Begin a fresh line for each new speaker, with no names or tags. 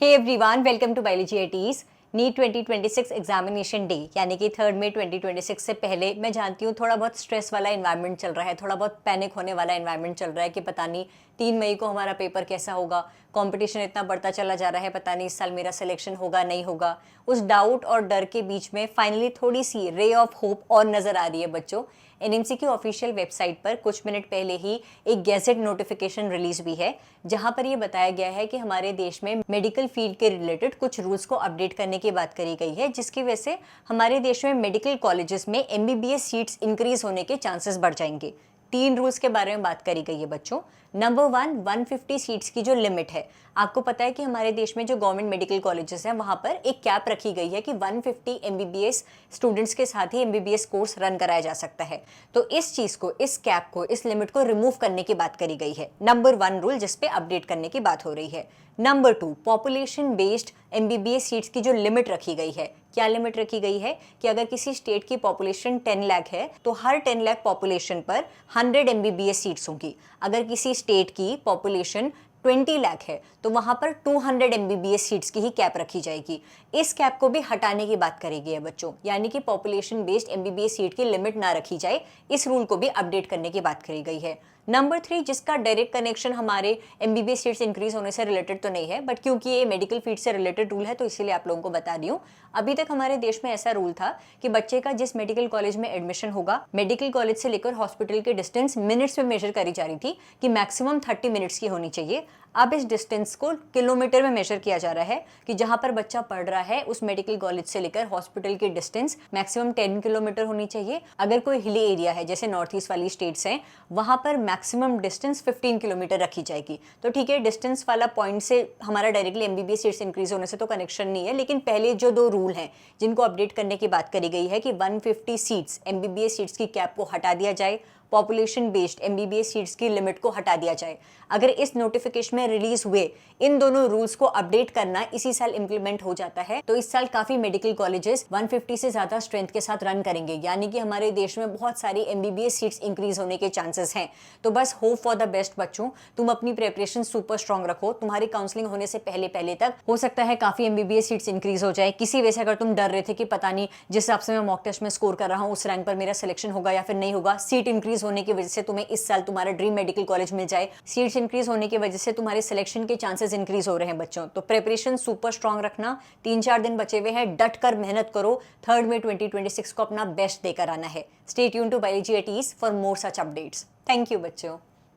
Hey everyone, welcome to biology at ease. NEET 2026 examination day यानी कि 3 मई 2026 से पहले मैं जानती हूँ थोड़ा बहुत स्ट्रेस वाला एनवायरनमेंट चल रहा है, थोड़ा बहुत पैनिक होने वाला एनवायरनमेंट चल रहा है कि पता नहीं 3 मई को हमारा पेपर कैसा होगा, कंपटीशन इतना बढ़ता चला जा रहा है, पता नहीं इस साल मेरा सिलेक्शन होगा नहीं होगा। उस डाउट और डर के बीच में फाइनली थोड़ी सी रे ऑफ होप और नजर आ रही है बच्चों। एनएमसी की ऑफिशियल वेबसाइट पर कुछ मिनट पहले ही एक गैजेट नोटिफिकेशन रिलीज भी है, जहां पर यह बताया गया है कि हमारे देश में मेडिकल फील्ड के रिलेटेड कुछ रूल्स को अपडेट करने की बात करी गई है, जिसकी वजह से हमारे देश में मेडिकल कॉलेजेस में एमबीबीएस सीट्स इंक्रीज होने के चांसेस बढ़ जाएंगे। 3 रूल्स के बारे में बात करी गई है बच्चों। नंबर 1, 150 सीट्स की जो लिमिट है। आपको पता है कि हमारे देश में जो गवर्नमेंट मेडिकल कॉलेजेस हैं वहां पर एक कैप रखी गई है कि 150 एमबीबीएस स्टूडेंट्स के साथ ही एमबीबीएस कोर्स रन कराया जा सकता है। तो इस चीज को, इस कैप को, इस लिमिट को रिमूव करने की बात करी गई है। नंबर 1 रूल जिसपे अपडेट करने की बात हो रही है। Number 2, population based MBBS seats की जो लिमिट रखी गई है। क्या लिमिट रखी गई है कि अगर किसी स्टेट की पॉपुलेशन 10 लाख है तो हर 10 लाख पॉपुलेशन पर 100 एमबीबीएस सीट्स होंगी। अगर किसी स्टेट की पॉपुलेशन 20 लाख है तो वहां पर 200 एमबीबीएस सीट्स की ही कैप रखी जाएगी। इस कैप को भी हटाने की बात करी गई है बच्चों, यानी कि पॉपुलेशन बेस्ड एमबीबीएस सीट की लिमिट ना रखी जाए, इस रूल को भी अपडेट करने की बात करी गई है। नंबर 3, जिसका डायरेक्ट कनेक्शन हमारे एमबीबीएस सीट्स इंक्रीज होने से रिलेटेड तो नहीं है, बट क्योंकि ये मेडिकल फील्ड से रिलेटेड रूल है तो इसीलिए आप लोगों को बता रही हूँ। अभी तक हमारे देश में ऐसा रूल था कि बच्चे का जिस मेडिकल कॉलेज में एडमिशन होगा, मेडिकल कॉलेज से लेकर हॉस्पिटल की डिस्टेंस मिनट्स में मेजर करी जा रही थी कि मैक्सिमम 30 मिनट्स की होनी चाहिए। अब इस डिस्टेंस को किलोमीटर में मेजर किया जा रहा है कि जहां पर बच्चा पढ़ रहा है उस मेडिकल कॉलेज से लेकर हॉस्पिटल की डिस्टेंस मैक्सिमम 10 किलोमीटर होनी चाहिए। अगर कोई हिली एरिया है जैसे नॉर्थ ईस्ट वाली स्टेट्स हैं, वहां पर मैक्सिमम डिस्टेंस 15 किलोमीटर रखी जाएगी। तो ठीक है, डिस्टेंस वाला पॉइंट से हमारा डायरेक्टली एमबीबीएस सीट्स इंक्रीज होने से तो कनेक्शन नहीं है, लेकिन पहले जो 2 रूल हैं जिनको अपडेट करने की बात करी गई है कि 150 सीट्स एमबीबीएस सीट्स की कैप को हटा दिया जाए, पॉपुलेशन बेस्ड एमबीबीएस सीट्स की लिमिट को हटा दिया जाए। अगर इस नोटिफिकेशन में रिलीज हुए इन दोनों रूल्स को अपडेट करना इसी साल इंप्लीमेंट हो जाता है तो इस साल काफी मेडिकल कॉलेजेस 150 से ज्यादा स्ट्रेंथ के साथ रन करेंगे, यानी कि हमारे देश में बहुत सारी एमबीबीएस सीट्स इंक्रीज होने के चांसेस हैं। तो बस होप फॉर द बेस्ट बच्चों, तुम अपनी प्रिपरेशन सुपर स्ट्रॉन्ग रखो। तुम्हारी काउंसलिंग होने से पहले पहले तक हो सकता है काफी एमबीबीएस सीट्स इंक्रीज हो जाए। किसी वजह से अगर तुम डर रहे थे कि पता नहीं जिस हिसाब से मैं मॉक टेस्ट में स्कोर कर रहा हूँ उस रैंक पर मेरा सिलेक्शन होगा या फिर नहीं होगा, सीट इंक्रीज होने की वजह से तुम्हें इस साल तुम्हारा ड्रीम मेडिकल कॉलेज मिल जाए, सीट्स इंक्रीज होने की वजह से तुम्हारे सिलेक्शन के चांसेस इंक्रीज हो रहे हैं बच्चों, तो प्रिपरेशन सुपर स्ट्रॉन्ग रखना। 3-4 दिन बचे हुए हैं, डट कर मेहनत करो। 3 मई 2026 को अपना बेस्ट देकर आना है। Stay tune to biology at ease for more such updates. Thank you बच्चों।